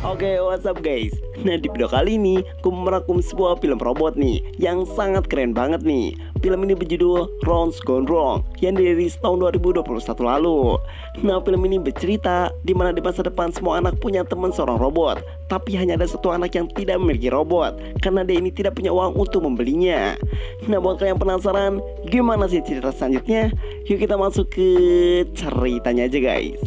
Oke, what's up guys? Nah, di video kali ini aku merangkum sebuah film robot nih yang sangat keren banget nih. Film ini berjudul Ron's Gone Wrong yang dirilis tahun 2021 lalu. Nah, film ini bercerita di mana di masa depan semua anak punya teman seorang robot, tapi hanya ada satu anak yang tidak memiliki robot karena dia ini tidak punya uang untuk membelinya. Nah, buat kalian penasaran gimana sih cerita selanjutnya? Yuk kita masuk ke ceritanya aja guys.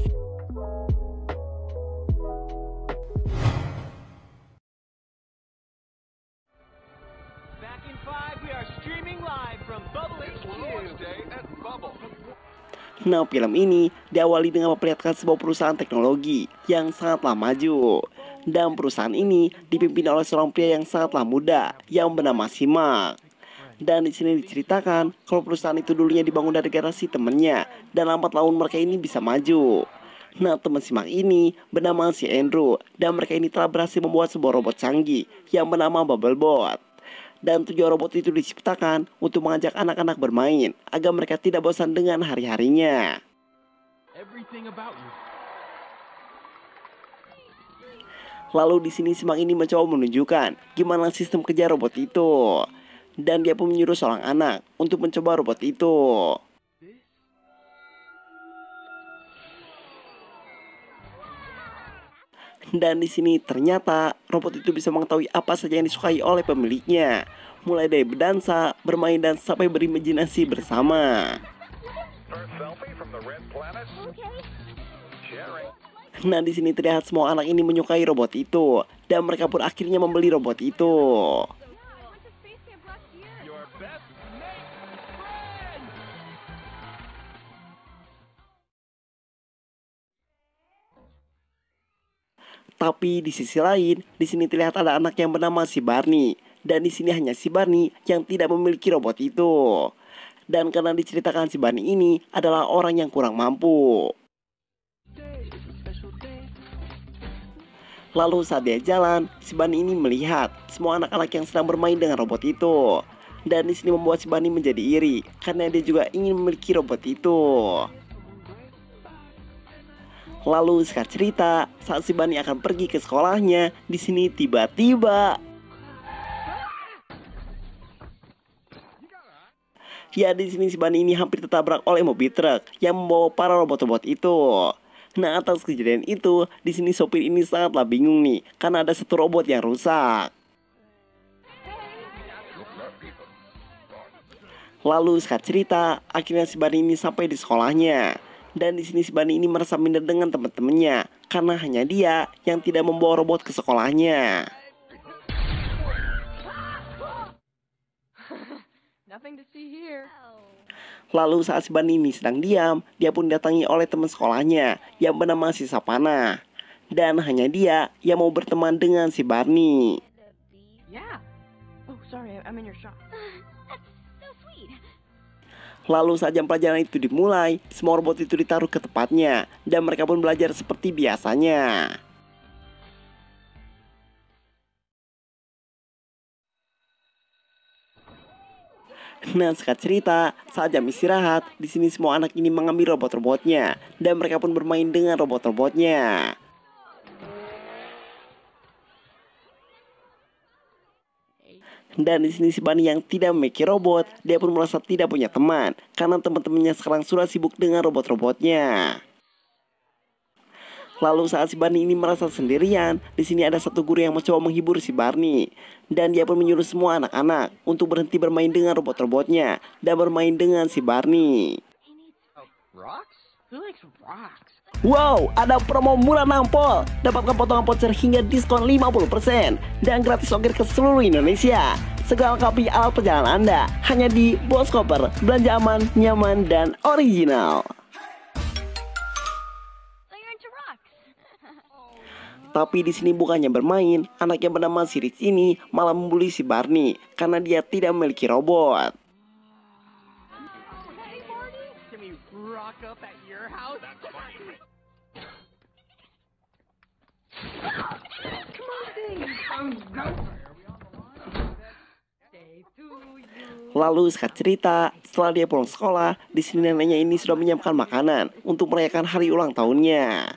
Nah, film ini diawali dengan memperlihatkan sebuah perusahaan teknologi yang sangatlah maju. Dan perusahaan ini dipimpin oleh seorang pria yang sangatlah muda yang bernama Simak. Dan di sini diceritakan kalau perusahaan itu dulunya dibangun dari generasi temannya dan lambat laun mereka ini bisa maju. Nah, teman Simak ini bernama si Andrew dan mereka ini telah berhasil membuat sebuah robot canggih yang bernama Bubblebot. Dan tujuan robot itu diciptakan untuk mengajak anak-anak bermain agar mereka tidak bosan dengan hari-harinya. Lalu di sini Simak ini mencoba menunjukkan gimana sistem kerja robot itu. Dan dia pun menyuruh seorang anak untuk mencoba robot itu. Dan di sini ternyata robot itu bisa mengetahui apa saja yang disukai oleh pemiliknya, mulai dari berdansa, bermain, dan sampai berimajinasi bersama. Nah, di sini terlihat semua anak ini menyukai robot itu, dan mereka pun akhirnya membeli robot itu. Tapi di sisi lain, di sini terlihat ada anak yang bernama si Barney. Dan di sini hanya si Barney yang tidak memiliki robot itu. Dan karena diceritakan si Barney ini adalah orang yang kurang mampu. Lalu saat dia jalan, si Barney ini melihat semua anak-anak yang sedang bermain dengan robot itu. Dan di sini membuat si Barney menjadi iri karena dia juga ingin memiliki robot itu. Lalu singkat cerita, saat si Barney akan pergi ke sekolahnya, di sini tiba-tiba ya, di sini si Barney ini hampir tertabrak oleh mobil truk yang membawa para robot-robot itu. Nah, atas kejadian itu, di sini sopir ini sangatlah bingung nih karena ada satu robot yang rusak. Lalu singkat cerita, akhirnya si Barney ini sampai di sekolahnya. Dan di sini si Barney ini merasa minder dengan teman-temannya karena hanya dia yang tidak membawa robot ke sekolahnya. Lalu saat si Barney ini sedang diam, dia pun didatangi oleh teman sekolahnya yang bernama si Savannah. Dan hanya dia yang mau berteman dengan si Barney. Lalu saat jam pelajaran itu dimulai, semua robot itu ditaruh ke tempatnya dan mereka pun belajar seperti biasanya. Nah, singkat cerita, saat jam istirahat, di sini semua anak ini mengambil robot-robotnya dan mereka pun bermain dengan robot-robotnya. Dan di sini si Barney yang tidak memiliki robot, dia pun merasa tidak punya teman karena teman-temannya sekarang sudah sibuk dengan robot-robotnya. Lalu saat si Barney ini merasa sendirian, di sini ada satu guru yang mencoba menghibur si Barney. Dan dia pun menyuruh semua anak-anak untuk berhenti bermain dengan robot-robotnya dan bermain dengan si Barney. Wow, ada promo murah nampol. Dapatkan potongan voucher hingga diskon 50% dan gratis ongkir ke seluruh Indonesia. Segala lengkapi alat perjalanan Anda hanya di Boskoper. Belanja aman, nyaman, dan original. Tapi di sini bukannya bermain, anak yang bernama si Rich ini malah membuli si Barney karena dia tidak memiliki robot. Lalu singkat cerita, setelah dia pulang sekolah, di sini neneknya ini sudah menyiapkan makanan untuk merayakan hari ulang tahunnya.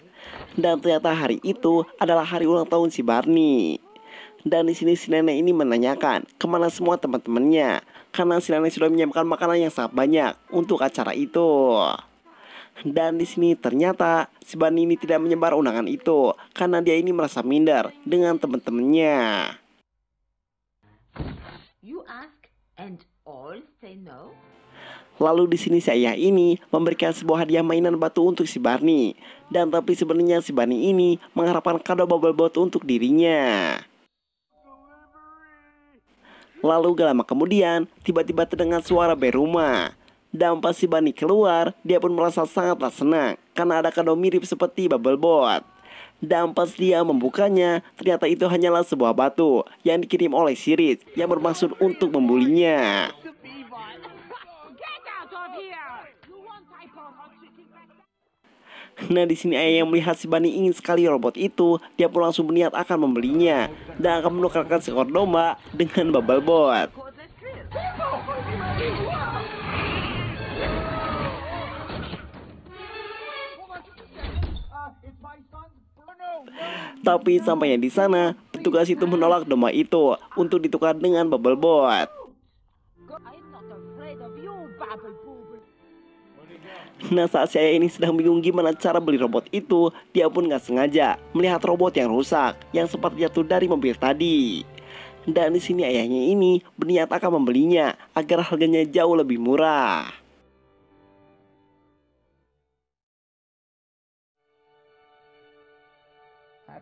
Dan ternyata hari itu adalah hari ulang tahun si Barney. Dan di sini si nenek ini menanyakan kemana semua teman-temannya, karena si nenek sudah menyiapkan makanan yang sangat banyak untuk acara itu. Dan di sini ternyata si Barney ini tidak menyebar undangan itu karena dia ini merasa minder dengan teman-temannya. You ask and all say no? Lalu di sini si ayah ini memberikan sebuah hadiah mainan batu untuk si Barney. Dan tapi sebenarnya si Barney ini mengharapkan kado bubble boat untuk dirinya. Lalu gak lama kemudian, tiba-tiba terdengar suara bel rumah. Dan pas si Barney keluar, dia pun merasa sangatlah senang karena ada kado mirip seperti bubble boat. Dan pas dia membukanya, ternyata itu hanyalah sebuah batu yang dikirim oleh si Rich yang bermaksud untuk membulinya. Nah di sini ayah yang melihat si Barney ingin sekali robot itu, dia pun langsung berniat akan membelinya dan akan menukarkan seekor domba dengan bubble boat. Tapi sampainya di sana, petugas itu menolak domba itu untuk ditukar dengan bubble boat. Nah saat saya ini sedang bingung gimana cara beli robot itu, dia pun gak sengaja melihat robot yang rusak yang sempat jatuh dari mobil tadi. Dan di sini ayahnya ini berniat akan membelinya agar harganya jauh lebih murah.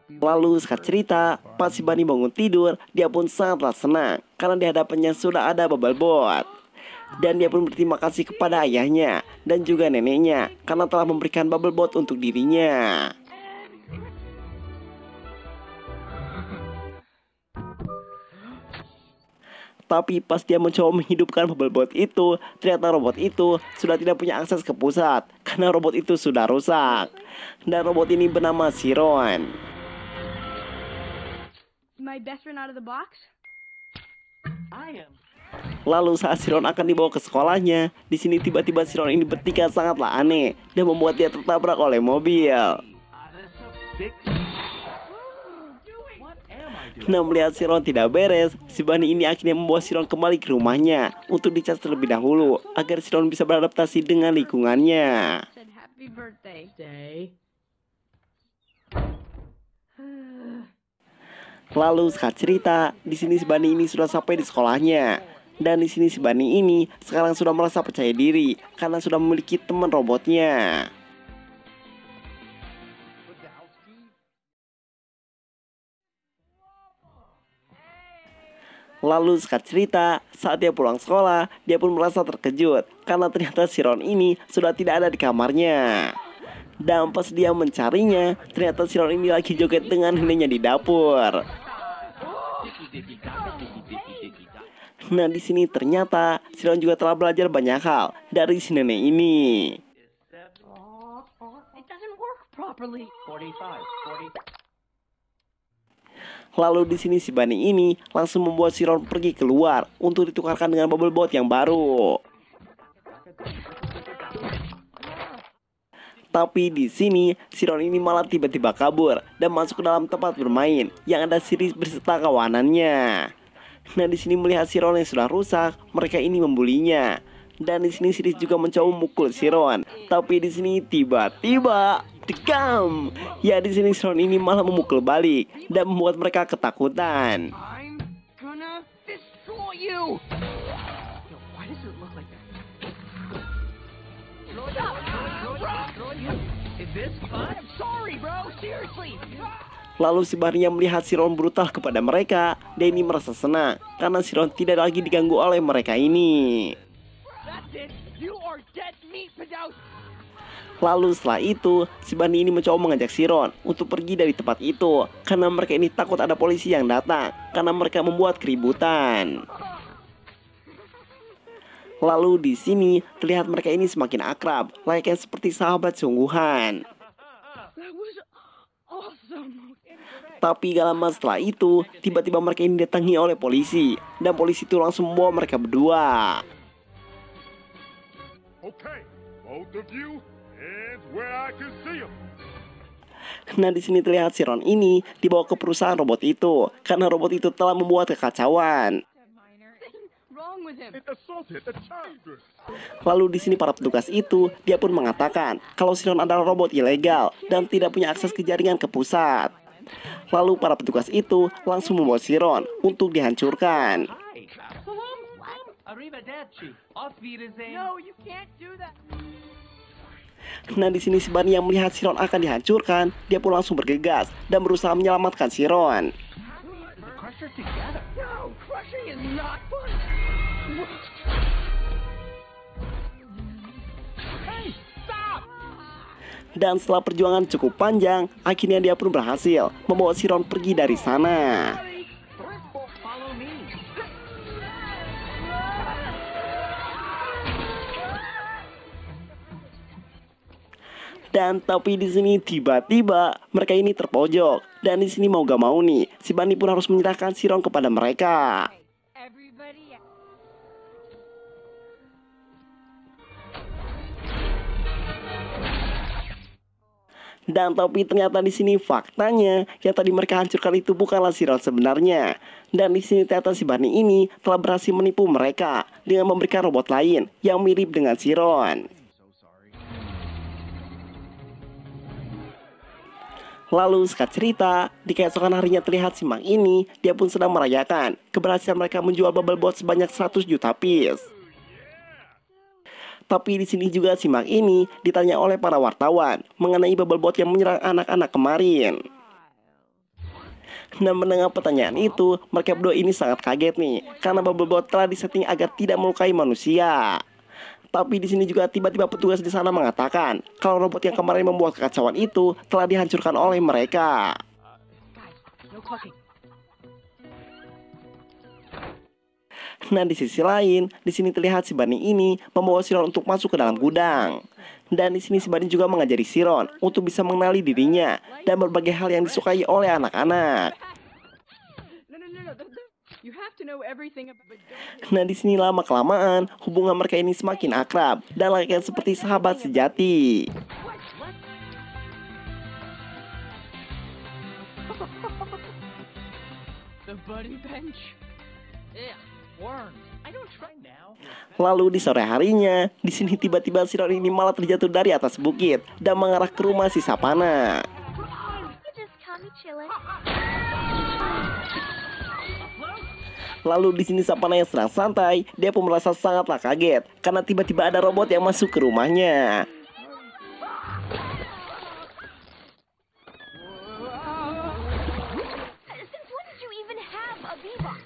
Lalu singkat cerita, pas si Barney bangun tidur, dia pun sangatlah senang karena di hadapannya sudah ada bubble boat. Dan dia pun berterima kasih kepada ayahnya dan juga neneknya karena telah memberikan bubble boat untuk dirinya. Tapi pas dia mencoba menghidupkan bubble boat itu, ternyata robot itu sudah tidak punya akses ke pusat karena robot itu sudah rusak. Dan robot ini bernama Chiron. My best friend out of the box? Lalu saat Chiron akan dibawa ke sekolahnya, di sini tiba-tiba Chiron ini bertingkah sangatlah aneh dan membuat dia tertabrak oleh mobil. Nah melihat Chiron tidak beres, si Barney ini akhirnya membawa Chiron kembali ke rumahnya untuk dicas terlebih dahulu agar Chiron bisa beradaptasi dengan lingkungannya. Said happy birthday. Lalu singkat cerita, di sini si Barney ini sudah sampai di sekolahnya. Dan di sini si Barney ini sekarang sudah merasa percaya diri karena sudah memiliki teman robotnya. Lalu singkat cerita, saat dia pulang sekolah, dia pun merasa terkejut karena ternyata Chiron ini sudah tidak ada di kamarnya. Dan pas dia mencarinya, ternyata Chiron ini lagi joget dengan neneknya di dapur. Nah di sini ternyata Chiron juga telah belajar banyak hal dari si nenek ini. It doesn't work properly. Lalu di sini si Barney ini langsung membuat Chiron pergi keluar untuk ditukarkan dengan bubble boat yang baru. Tapi di sini Chiron ini malah tiba-tiba kabur dan masuk ke dalam tempat bermain yang ada Sirius berserta kawanannya. Nah di sini melihat Chiron yang sudah rusak, mereka ini membulinya. Dan di sini Sirius juga mencoba memukul Chiron. Tapi di sini tiba-tiba dekam. Ya di sini Chiron ini malah memukul balik dan membuat mereka ketakutan. I'm gonna destroy you. Why does it look like that? Is this fun? I'm sorry, bro. Seriously. Lalu si Barney yang melihat Chiron brutal kepada mereka, dia ini merasa senang karena Chiron tidak lagi diganggu oleh mereka ini. That's it. You are dead meat, Pedaus. Lalu setelah itu, si Barney ini mencoba mengajak Chiron untuk pergi dari tempat itu karena mereka ini takut ada polisi yang datang karena mereka membuat keributan. Lalu di sini terlihat mereka ini semakin akrab, layaknya seperti sahabat sungguhan. That was awesome. Tapi gak lama setelah itu, tiba-tiba mereka ini didatangi oleh polisi. Dan polisi itu langsung membawa mereka berdua. Okay, both of you, hands where I can see them. Nah, di sini terlihat si Ron ini dibawa ke perusahaan robot itu karena robot itu telah membuat kekacauan. Wrong with him? It assaulted the child. Lalu di sini para petugas itu dia pun mengatakan kalau si Ron adalah robot ilegal dan tidak punya akses ke jaringan ke pusat. Lalu para petugas itu langsung membawa si Ron untuk dihancurkan. Hi. Arrivederci. Auf Wiedersehen. No, you can't do that. Nah, di sini si Barney yang melihat si Ron akan dihancurkan, dia pun langsung bergegas dan berusaha menyelamatkan si Ron. Crush her together. No, crushing is not fun. Hey, stop! Dan setelah perjuangan cukup panjang, akhirnya dia pun berhasil membawa si Ron pergi dari sana. Follow me. Dan tapi di sini tiba-tiba mereka ini terpojok dan di sini mau gak mau nih si Barney pun harus menyerahkan si Ron kepada mereka. Everybody out. Dan tapi ternyata di sini faktanya yang tadi mereka hancurkan itu bukanlah si Ron sebenarnya. Dan di sini ternyata si Barney ini telah berhasil menipu mereka dengan memberikan robot lain yang mirip dengan si Ron. Lalu singkat cerita, di keesokan harinya terlihat si Mang ini dia pun sedang merayakan keberhasilan mereka menjual bubble bot sebanyak 100 juta piece. Tapi di sini juga si Mang ini ditanya oleh para wartawan mengenai bubble bot yang menyerang anak-anak kemarin. Dan mendengar pertanyaan itu, mereka berdua ini sangat kaget nih karena bubble bot telah disetting agar tidak melukai manusia. Tapi di sini juga tiba-tiba petugas di sana mengatakan kalau robot yang kemarin membuat kekacauan itu telah dihancurkan oleh mereka. Guys, no clucking. Nah, di sisi lain, di sini terlihat si Barney ini membawa si Ron untuk masuk ke dalam gudang. Dan di sini si Barney juga mengajari si Ron untuk bisa mengenali dirinya dan berbagai hal yang disukai oleh anak-anak. No. You have to know everything about. Nah, di sini lama kelamaan hubungan mereka ini semakin akrab dan layaknya seperti sahabat sejati. The buddy bench. Yeah, worms. I don't try now. Lalu di sore harinya, di sini tiba-tiba si Ron ini malah terjatuh dari atas bukit dan mengarah ke rumah si Sapana. You just caught me chilling. Lalu di sini Sapana yang sedang santai, dia pun merasa sangatlah kaget karena tiba-tiba ada robot yang masuk ke rumahnya. Since when did you even have a V-Box?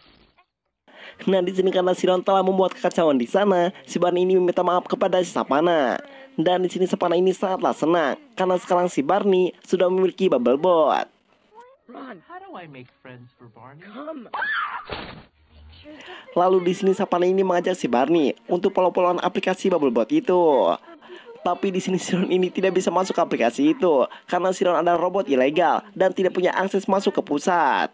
Nah, di sini karena si Ron telah membuat kekacauan di sana, si Barney ini meminta maaf kepada si Sapana. Dan di sini Sapana ini sangatlah senang karena sekarang si Barney sudah memiliki bubble bot. Ron, How do I make friends for Barney? come. Lalu di sini Sapana ini mengajak si Barney untuk follow-followan aplikasi bubble bot itu. Tapi di sini si Ron ini tidak bisa masuk ke aplikasi itu karena si Ron adalah robot ilegal dan tidak punya akses masuk ke pusat.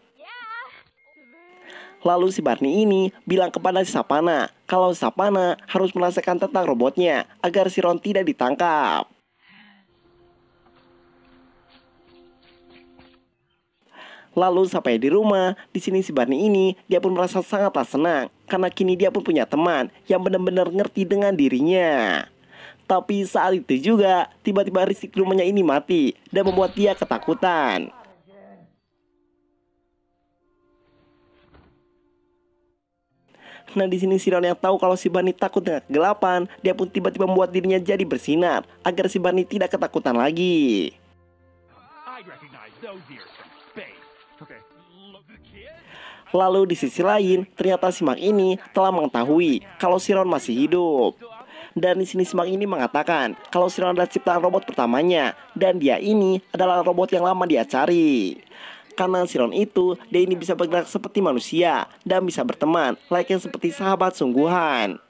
Lalu si Barney ini bilang kepada si Sapana kalau Sapana harus merasakan tentang robotnya agar si Ron tidak ditangkap. Lalu sampai di rumah, di sini si Barney ini dia pun merasa sangatlah senang karena kini dia pun punya teman yang benar-benar ngerti dengan dirinya. Tapi saat itu juga tiba-tiba listrik di rumahnya ini mati dan membuat dia ketakutan. Nah, di sini si Ron yang tahu kalau si Barney takut dengan kegelapan, dia pun tiba-tiba membuat dirinya jadi bersinar agar si Barney tidak ketakutan lagi. I recognize those ears from space. Okay, look, kid. Lalu di sisi lain, ternyata si Mark ini telah mengetahui kalau si Ron masih hidup. Dan di sini si Mark ini mengatakan kalau si Ron adalah ciptaan robot pertamanya dan dia ini adalah robot yang lama dia cari. Karena si Ron itu, dia ini bisa bergerak seperti manusia dan bisa berteman, layaknya seperti sahabat sungguhan.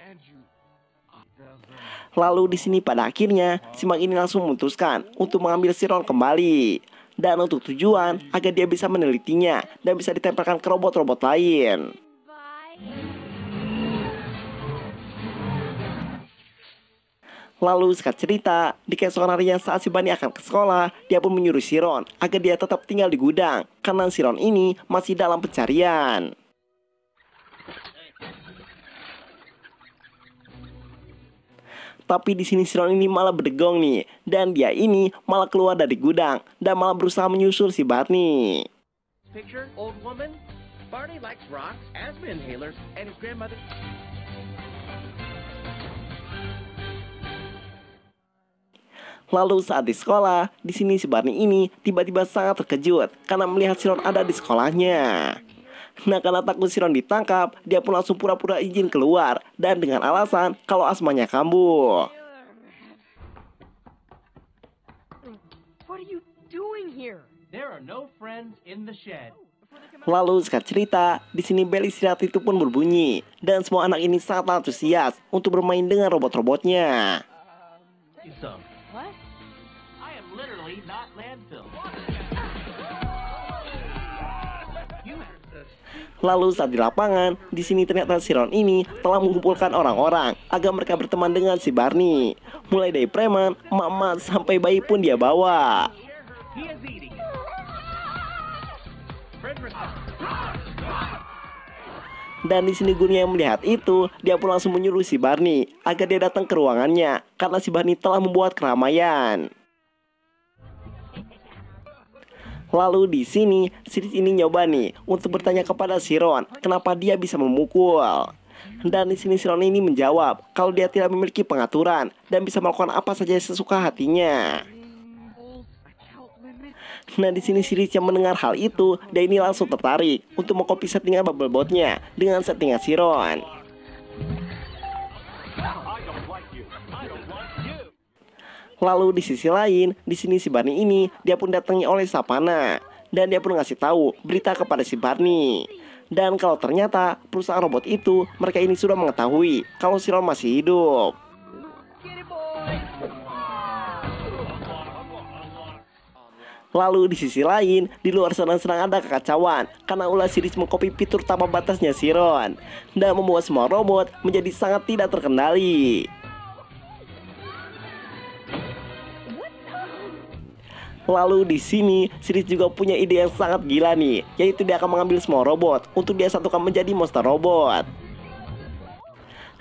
Lalu di sini pada akhirnya, si Mark ini langsung memutuskan untuk mengambil si Ron kembali. Dan untuk tujuan agar dia bisa menelitinya dan bisa ditempelkan ke robot-robot lain. Bye. Lalu singkat cerita, di keesokan harinya saat si Barney akan ke sekolah, dia pun menyuruh si Ron agar dia tetap tinggal di gudang karena si Ron ini masih dalam pencarian. Tapi di sini si Ron ini malah berdegong nih, dan dia ini malah keluar dari gudang dan malah berusaha menyusul si Barney. Picture, old woman. Barney likes rocks, asthma inhalers, and his grandmother. Lalu saat di sekolah, di sini si Barney ini tiba-tiba sangat terkejut karena melihat si Ron ada di sekolahnya. Nah, karena takut si Ron ditangkap, dia pun langsung pura-pura izin keluar dan dengan alasan kalau asmanya kambuh. What are you doing here? There are no friends in the shed. Lalu singkat cerita, di sini bel istirahat itu pun berbunyi dan semua anak ini sangat antusias untuk bermain dengan robot-robotnya. Some. What? I am literally not landfill. Lalu saat di lapangan, di sini ternyata si Ron ini telah mengumpulkan orang-orang agar mereka berteman dengan si Barney. Mulai dari preman, emak-emak, sampai bayi pun dia bawa. He is eating it. Frederick. Dan di sini gurunya yang melihat itu, dia pun langsung menyuruh si Barney agar dia datang ke ruangannya karena si Barney telah membuat keramaian. Lalu di sini, si ini nyoba nih untuk bertanya kepada si Ron kenapa dia bisa memukul. Dan di sini si Ron ini menjawab kalau dia tidak memiliki pengaturan dan bisa melakukan apa saja sesuka hatinya. Nah, di sini si Rich yang mendengar hal itu, dia ini langsung tertarik untuk mengcopy settingan Bubblebotnya dengan settingan si Ron. Lalu di sisi lain, di sini si Barney ini dia pun datangi oleh Savannah dan dia pun ngasih tahu berita kepada si Barney. Dan kalau ternyata perusahaan robot itu mereka ini sudah mengetahui kalau si Ron masih hidup. Lalu di sisi lain, di luar sana sedang ada kekacauan karena ulah si Rich mengcopy fitur tanpa batasnya si Ron dan membuat semua robot menjadi sangat tidak terkendali. Lalu di sini, si Rich juga punya ide yang sangat gila nih, yaitu dia akan mengambil semua robot untuk dia satukan menjadi monster robot.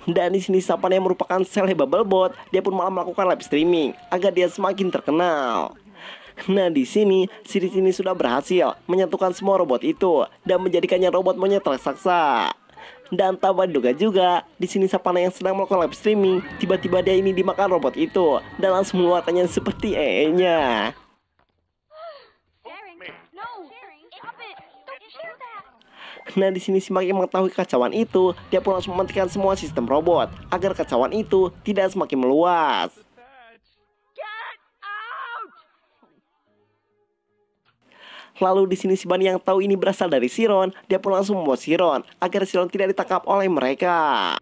Dan di sini Savannah yang merupakan sel Bubblebot, dia pun malah melakukan live streaming agar dia semakin terkenal. Nah, di sini si Rich ini sudah berhasil menyatukan semua robot itu dan menjadikannya robot monyet raksasa. Dan tanpa diduga juga, di sini Savannah yang sedang melakukan live streaming, tiba-tiba dia ini dimakan robot itu dan langsung mengeluarkannya seperti nya. Nah, di sini si Maki mengetahui kekacauan itu, dia pun langsung mematikan semua sistem robot agar kekacauan itu tidak semakin meluas. Lalu di sini si Barney yang tahu ini berasal dari si Ron, dia pun langsung membawa si Ron agar si Ron tidak ditangkap oleh mereka.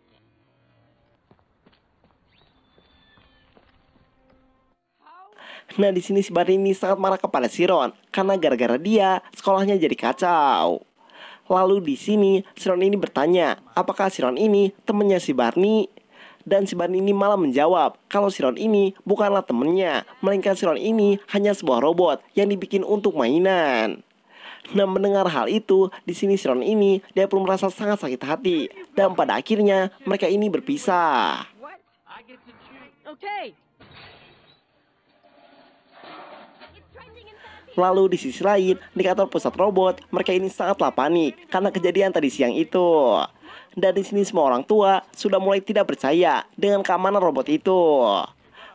Nah, di sini si Barney ini sangat marah kepada si Ron karena gara-gara dia sekolahnya jadi kacau. Lalu di sini si Ron ini bertanya apakah si Ron ini temannya si Barney. Dan si Barney ini malah menjawab kalau si Ron ini bukanlah temennya, melainkan si Ron ini hanya sebuah robot yang dibikin untuk mainan. Nah, mendengar hal itu, di sini si Ron ini dia pun merasa sangat sakit hati dan pada akhirnya mereka ini berpisah. Okay. Lalu di sisi lain, di kantor pusat robot, mereka ini sangatlah panik karena kejadian tadi siang itu. Dan di sini semua orang tua sudah mulai tidak percaya dengan keamanan robot itu.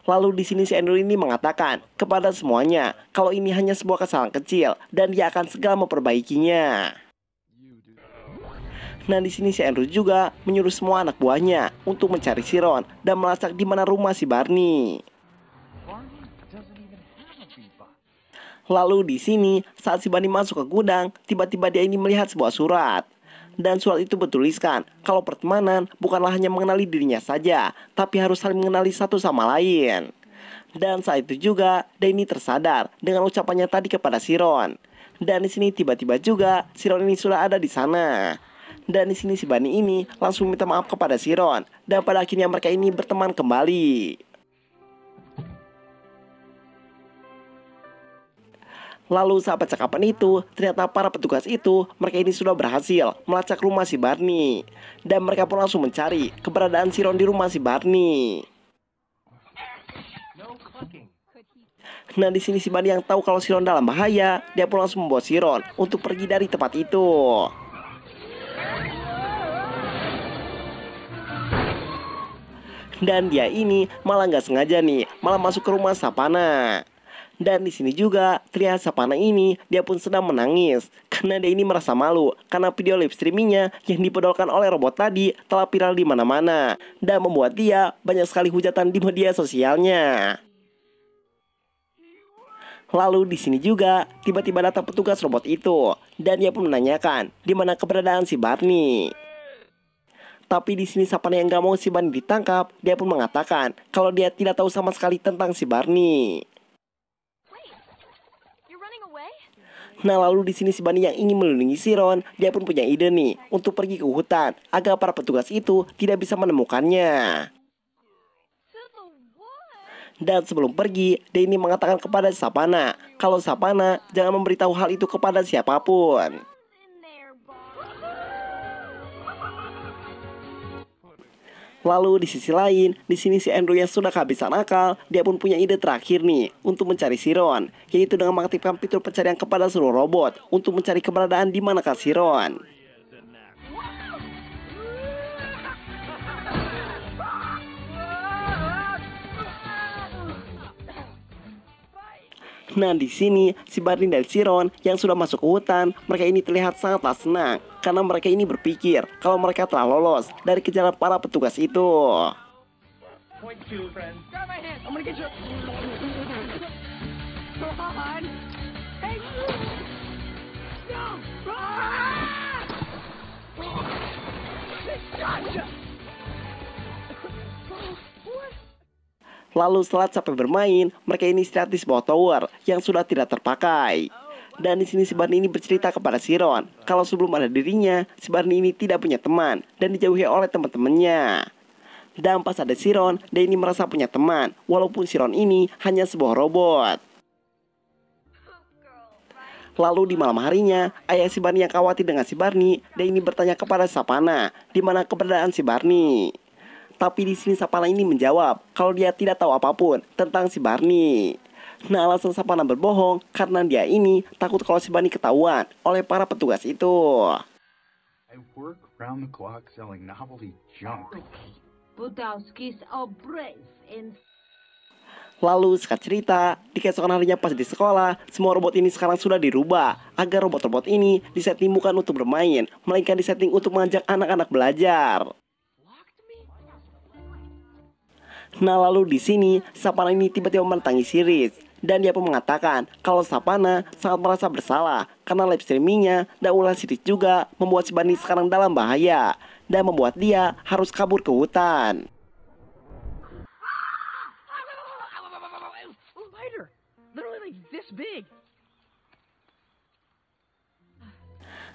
Lalu di sini si Andrew ini mengatakan kepada semuanya kalau ini hanya sebuah kesalahan kecil dan dia akan segera memperbaikinya. Nah, di sini si Andrew juga menyuruh semua anak buahnya untuk mencari si Ron dan melacak di mana rumah si Barney. Lalu di sini saat si Barney masuk ke gudang, tiba-tiba dia ini melihat sebuah surat. Dan surat itu bertuliskan kalau pertemanan bukanlah hanya mengenali dirinya saja, tapi harus saling mengenali satu sama lain. Dan saat itu juga Danny tersadar dengan ucapannya tadi kepada si Ron. Dan di sini tiba-tiba juga si Ron ini sudah ada di sana. Dan di sini si Barney ini langsung minta maaf kepada si Ron. Dan pada akhirnya mereka ini berteman kembali. Lalu saat percakapan itu, ternyata para petugas itu, mereka ini sudah berhasil melacak rumah si Barney. Dan mereka pun langsung mencari keberadaan si Ron di rumah si Barney. Nah di sini si Barney yang tahu kalau si Ron dalam bahaya, dia pun langsung membawa si Ron untuk pergi dari tempat itu. Dan dia ini malah nggak sengaja nih, malah masuk ke rumah Savannah. Dan di sini juga terlihat Savannah ini dia pun sedang menangis karena dia ini merasa malu karena video live streamingnya yang dipodolkan oleh robot tadi telah viral di mana-mana dan membuat dia banyak sekali hujatan di media sosialnya. Lalu di sini juga tiba-tiba datang petugas robot itu dan dia pun menanyakan di mana keberadaan si Barney. Tapi di sini Savannah yang gak mau si Barney ditangkap, dia pun mengatakan kalau dia tidak tahu sama sekali tentang si Barney. Nah lalu di sini si Barney yang ingin melindungi si Ron, dia pun punya ide nih untuk pergi ke hutan agar para petugas itu tidak bisa menemukannya. Dan sebelum pergi, dia ini mengatakan kepada Savannah kalau Savannah jangan memberitahu hal itu kepada siapapun. Lalu di sisi lain, di sini si Andrew yang sudah kehabisan akal, dia pun punya ide terakhir nih untuk mencari si Ron, yaitu dengan mengaktifkan fitur pencarian kepada seluruh robot untuk mencari keberadaan di manakah si Ron. Nah di sini si Barney dan si Ron yang sudah masuk ke hutan, mereka ini terlihat sangatlah senang karena mereka ini berpikir kalau mereka telah lolos dari kejaran para petugas itu. Point two, friends. Grab my hand. I'm gonna get you. Come on. Hey. No. Ah! Gotcha. Lalu setelah capek bermain, mereka ini istirahat di sebuah tower yang sudah tidak terpakai. Dan di sini si Barney ini bercerita kepada si Ron kalau sebelum ada dirinya, si Barney ini tidak punya teman dan dijauhi oleh teman-temannya. Dan pas ada si Ron, dia ini merasa punya teman, walaupun si Ron ini hanya sebuah robot. Lalu di malam harinya, ayah si Barney yang khawatir dengan si Barney, dia ini bertanya kepada Savannah di mana keberadaan si Barney. Tapi di sini Savannah ini menjawab kalau dia tidak tahu apapun tentang si Barney. Nah alasan Savannah berbohong karena dia ini takut kalau si Barney ketahuan oleh para petugas itu. I work round the clock selling novelty junk. Budowskis are brave and... Lalu singkat cerita, di keesokan harinya pas di sekolah, semua robot ini sekarang sudah dirubah agar robot-robot ini disetting bukan untuk bermain, melainkan disetting untuk mengajak anak-anak belajar. Nah lalu di sini Savannah ini tiba-tiba mendatangi si Rich dan dia pun mengatakan kalau Savannah sangat merasa bersalah karena live streamingnya dan ulah si Rich juga membuat si Barney sekarang dalam bahaya dan membuat dia harus kabur ke hutan. Spider, literally like this big.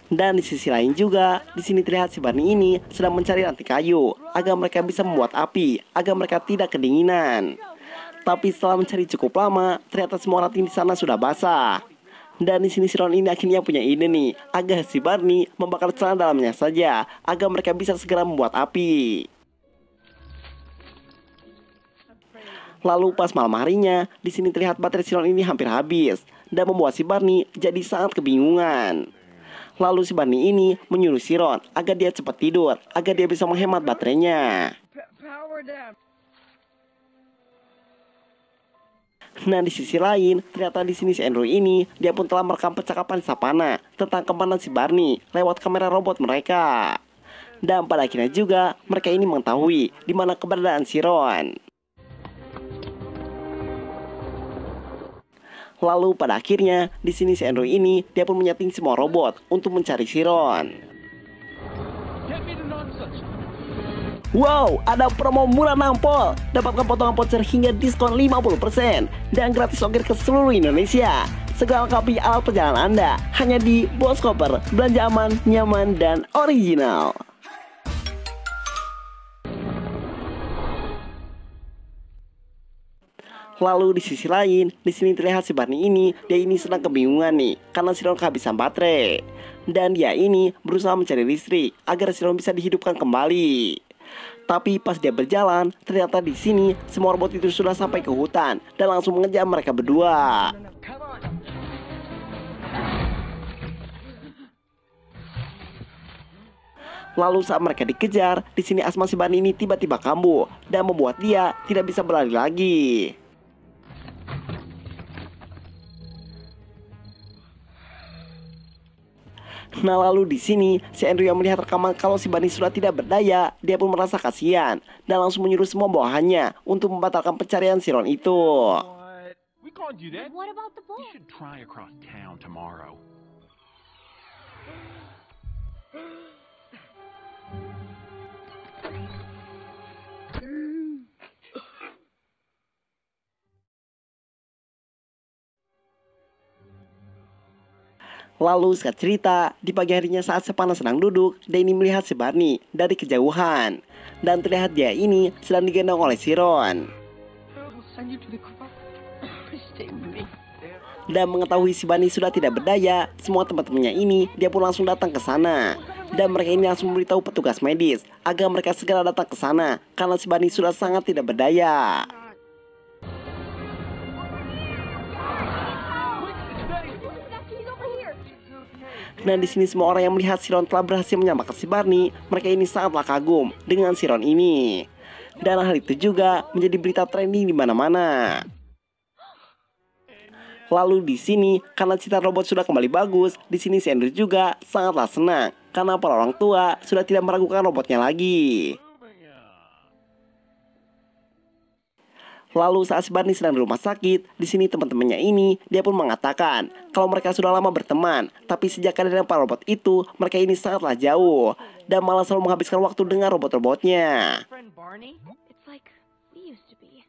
Dan di sisi lain juga, di sini terlihat si Barney ini sedang mencari ranting kayu agar mereka bisa membuat api, agar mereka tidak kedinginan. Tapi setelah mencari cukup lama, ternyata semua ranting di sana sudah basah. Dan di sini si Ron ini akhirnya punya ide nih, agar si Barney membakar celana dalamnya saja, agar mereka bisa segera membuat api. Lalu pas malam harinya, di sini terlihat baterai si Ron ini hampir habis dan membuat si Barney jadi sangat kebingungan. Lalu si Barney ini menyuruh si Ron agar dia cepat tidur, agar dia bisa menghemat baterainya. Power down. Nah di sisi lain, ternyata di sini si Andrew ini dia pun telah merekam percakapan Savannah tentang kemana si Barney lewat kamera robot mereka. Dan pada akhirnya juga mereka ini mengetahui di mana keberadaan si Ron. Lalu pada akhirnya di sini si Andrew ini dia pun menyeting semua robot untuk mencari si Ron. Get me the nonsense. Wow, ada promo murah nampol. Dapatkan potongan voucher hingga diskon 50% dan gratis ongkir ke seluruh Indonesia. Segala lengkapi alat perjalanan Anda hanya di Boskoper. Belanja aman, nyaman, dan original. Lalu di sisi lain, di sini terlihat si Barney ini, dia ini sedang kebingungan nih karena Chiron kehabisan baterai. Dan dia ini berusaha mencari listrik agar Chiron bisa dihidupkan kembali. Tapi pas dia berjalan, ternyata di sini semua robot itu sudah sampai ke hutan dan langsung mengejar mereka berdua. Come on. Lalu saat mereka dikejar, di sini asma si Barney ini tiba-tiba kambuh dan membuat dia tidak bisa berlari lagi. Nah lalu di sini si Andrew yang melihat rekaman kalau si Barney sudah tidak berdaya, dia pun merasa kasihan dan langsung menyuruh semua bawahannya untuk membatalkan pencarian Chiron itu. What? We can't do that. What about the We boat? should try across town tomorrow. Lalu singkat cerita, di pagi harinya saat Sepana sedang duduk, Danny melihat si Barney dari kejauhan. Dan terlihat dia ini sedang digendong oleh Chiron. We'll send you to the crop. Stay with me. Dan mengetahui si Barney sudah tidak berdaya, semua teman-temannya ini dia pun langsung datang ke sana. Dan mereka ini langsung memberitahu petugas medis agar mereka segera datang ke sana karena si Barney sudah sangat tidak berdaya. He's over here. Nah di sini semua orang yang melihat Chiron telah berhasil menyelamatkan si Barney, mereka ini sangatlah kagum dengan Chiron ini. Dan hal itu juga menjadi berita trending di mana-mana. Lalu di sini karena cita robot sudah kembali bagus, di sini si Andrew juga sangatlah senang karena para orang tua sudah tidak meragukan robotnya lagi. Lalu saat si Barney sedang di rumah sakit, di sini teman-temannya ini dia pun mengatakan kalau mereka sudah lama berteman, tapi sejak kehadiran para robot itu, mereka ini sangatlah jauh dan malah selalu menghabiskan waktu dengan robot-robotnya. Friend Barney? It's like we used to be.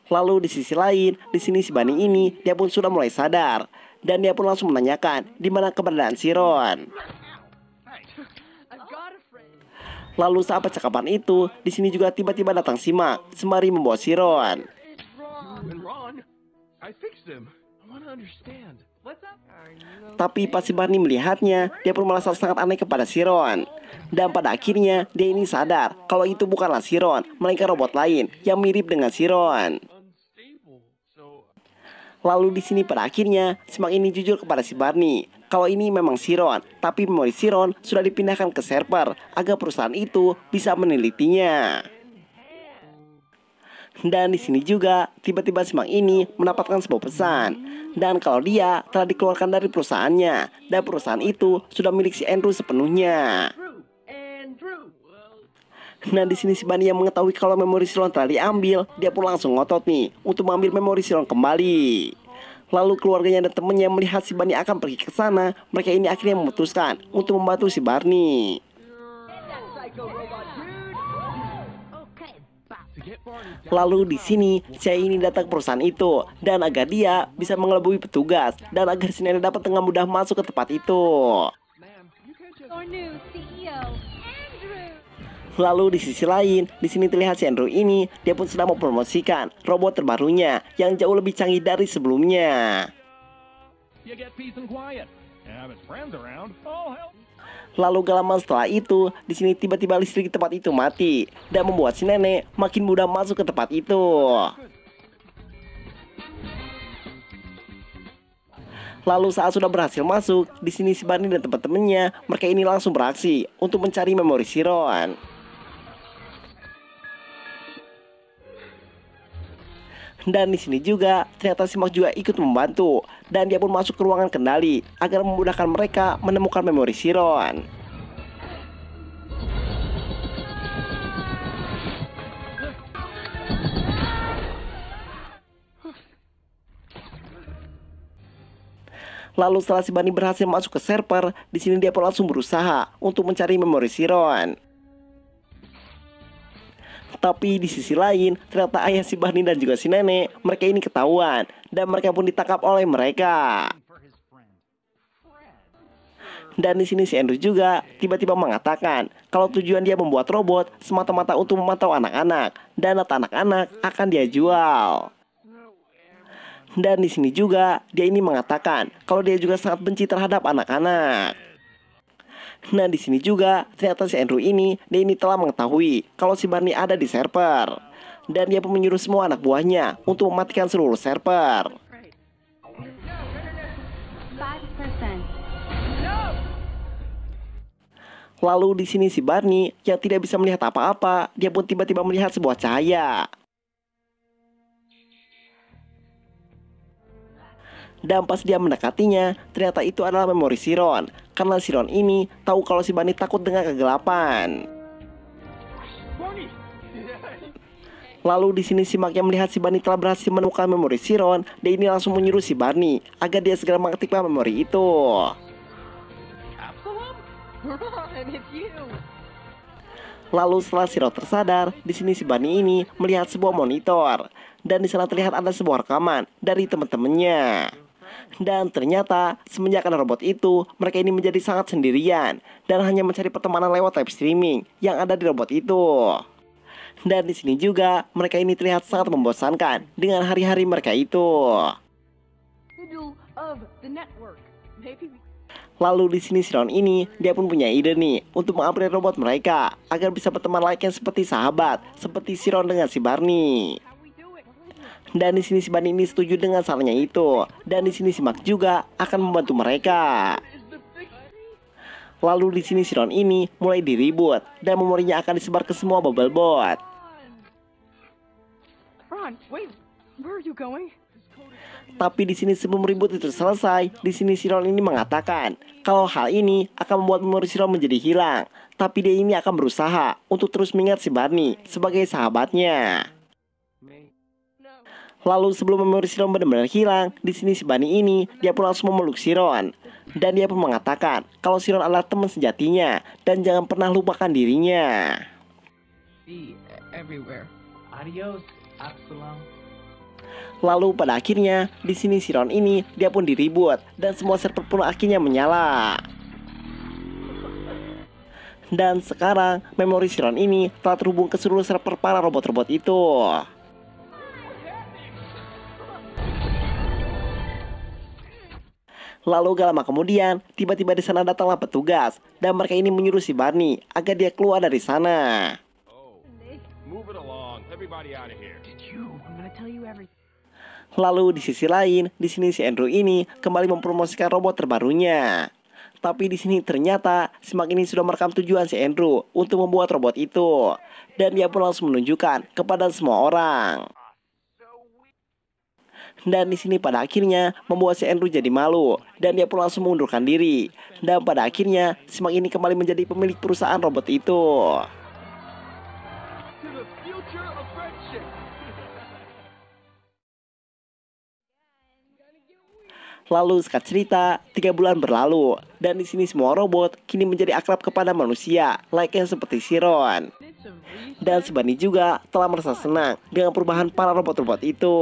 Lalu di sisi lain, di sini si Barney ini dia pun sudah mulai sadar dan dia pun langsung menanyakan di mana keberadaan Chiron. I've got a friend. Lalu saat percakapan itu, di sini juga tiba-tiba datang si Mark sembari membawa Chiron. It's wrong. And Ron, I fixed him. I want to understand. What's up? Are you Tapi pas si Barney melihatnya, dia pun merasa sangat aneh kepada Chiron. Dan pada akhirnya dia ini sadar kalau itu bukanlah Chiron, melainkan robot lain yang mirip dengan Chiron. Unstable. So Lalu di sini pada akhirnya si Mark ini jujur kepada si Barney kalau ini memang Chiron, tapi memori Chiron sudah dipindahkan ke server agar perusahaan itu bisa menelitinya. Dan di sini juga tiba-tiba si Mark ini mendapatkan sebuah pesan dan kalau dia telah dikeluarkan dari perusahaannya dan perusahaan itu sudah milik si Andrew sepenuhnya. Andrew? Nah di sini si Barney yang mengetahui kalau memori Chiron telah diambil, dia pun langsung ngotot nih untuk mengambil memori Chiron kembali. Lalu keluarganya dan temannya melihat si Barney akan pergi ke sana, mereka ini akhirnya memutuskan untuk membantu si Barney. Psycho robot dude. Okay, bye. to get Barney down. Lalu di sini saya ini datang ke perusahaan itu dan agar dia bisa mengelabui petugas dan agar si nenek dapat dengan mudah masuk ke tempat itu. Ma'am, you can't just. Our new CEO, Andrew. Lalu di sisi lain, di sini terlihat si Andrew ini dia pun sedang mempromosikan robot terbarunya yang jauh lebih canggih dari sebelumnya. You get peace and quiet. Have his friends around. All help. Lalu gak lama setelah itu, di sini tiba-tiba listrik di tempat itu mati dan membuat si nenek makin mudah masuk ke tempat itu. Lalu saat sudah berhasil masuk, di sini si Barney dan teman-temannya mereka ini langsung beraksi untuk mencari memori Chiron. Dan di sini juga ternyata si Mark juga ikut membantu dan dia pun masuk ke ruangan kendali agar memudahkan mereka menemukan memori Chiron. Lalu setelah si Barney berhasil masuk ke server, di sini dia pun langsung berusaha untuk mencari memori Chiron. Tapi di sisi lain, ternyata ayah si Barney dan juga si nenek, mereka ini ketahuan dan mereka pun ditangkap oleh mereka. Dan di sini si Andrew juga tiba-tiba mengatakan kalau tujuan dia membuat robot semata-mata untuk memantau anak-anak dan data anak-anak akan dia jual. Dan di sini juga dia ini mengatakan kalau dia juga sangat benci terhadap anak-anak. Nah di sini juga ternyata si Andrew ini dia ini telah mengetahui kalau si Barney ada di server dan dia pun menyuruh semua anak buahnya untuk mematikan seluruh server. 5%. Lalu di sini si Barney yang tidak bisa melihat apa-apa, dia pun tiba-tiba melihat sebuah cahaya. Dan pas dia mendekatinya, ternyata itu adalah memori si Ron. Karena si Ron ini tahu kalau si Barney takut dengan kegelapan. Lalu di sini si Mark yang melihat si Barney telah berhasil menemukan memori si Ron, dia ini langsung menyuruh si Barney agar dia segera mengaktifkan memori itu. Lalu setelah si Ron tersadar, di sini si Barney ini melihat sebuah monitor dan di sana terlihat ada sebuah rekaman dari teman-temannya. Dan ternyata semenjak ada robot itu, mereka ini menjadi sangat sendirian dan hanya mencari pertemanan lewat live streaming yang ada di robot itu. Dan di sini juga mereka ini terlihat sangat membosankan dengan hari-hari mereka itu. Middle of the network. Maybe we Lalu di sini si Ron ini dia pun punya ide nih untuk mengupgrade robot mereka agar bisa berteman layaknya seperti sahabat, seperti si Ron dengan si Barney. how we do it. Dan di sini si Barney ini setuju dengan sarannya itu. Dan di sini si Mark juga akan membantu mereka. Lalu di sini si Ron ini mulai diribut dan memorinya akan disebar ke semua bubble bot. Ron, wait. Where are you going? Tapi di sini sebelum ribut itu selesai, di sini si Ron ini mengatakan kalau hal ini akan membuat memori si Ron menjadi hilang. Tapi dia ini akan berusaha untuk terus mengingat si Barney sebagai sahabatnya. Lalu sebelum memori si Ron benar-benar hilang, di sini si Barney ini dia pun langsung memeluk si Ron. Dan dia pun mengatakan kalau si Ron adalah teman sejatinya dan jangan pernah lupakan dirinya. Be everywhere. Adios, Absalom. Lalu pada akhirnya di sini si Ron ini dia pun diribut dan semua server pun akhirnya menyala. Dan sekarang memori si Ron ini telah terhubung ke seluruh server para robot-robot itu. Lalu gak lama kemudian tiba-tiba di sana datanglah petugas dan mereka ini menyuruh si Barney agar dia keluar dari sana. Move it along. Everybody out of here. I'm gonna tell you everything. Lalu di sisi lain, di sini si Andrew ini kembali mempromosikan robot terbarunya. Tapi di sini ternyata si Mark ini sudah merekam tujuan si Andrew untuk membuat robot itu. Dan dia pun langsung menunjukkan kepada semua orang. Dan di sini pada akhirnya membuat si Andrew jadi malu dan dia pun langsung mengundurkan diri. Dan pada akhirnya si Mark ini kembali menjadi pemilik perusahaan robot itu. To the future of friendship. Lalu singkat cerita, 3 bulan berlalu dan di sini semua robot kini menjadi akrab kepada manusia, layaknya seperti si Ron. Dan si Barney juga telah merasa senang dengan perubahan para robot-robot itu.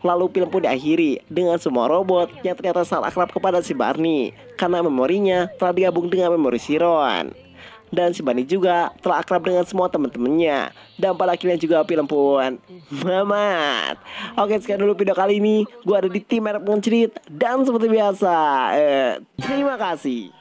Lalu film pun diakhiri dengan semua robot yang ternyata sangat akrab kepada si Barney karena memorinya telah digabung dengan memori si Ron. Dan si Barney juga telah akrab dengan semua teman-temannya. Dan pada akhirnya juga film pun mamat. Oke, sekian dulu video kali ini. Gue ada di tim Merek Mencerit. Dan seperti biasa, terima kasih.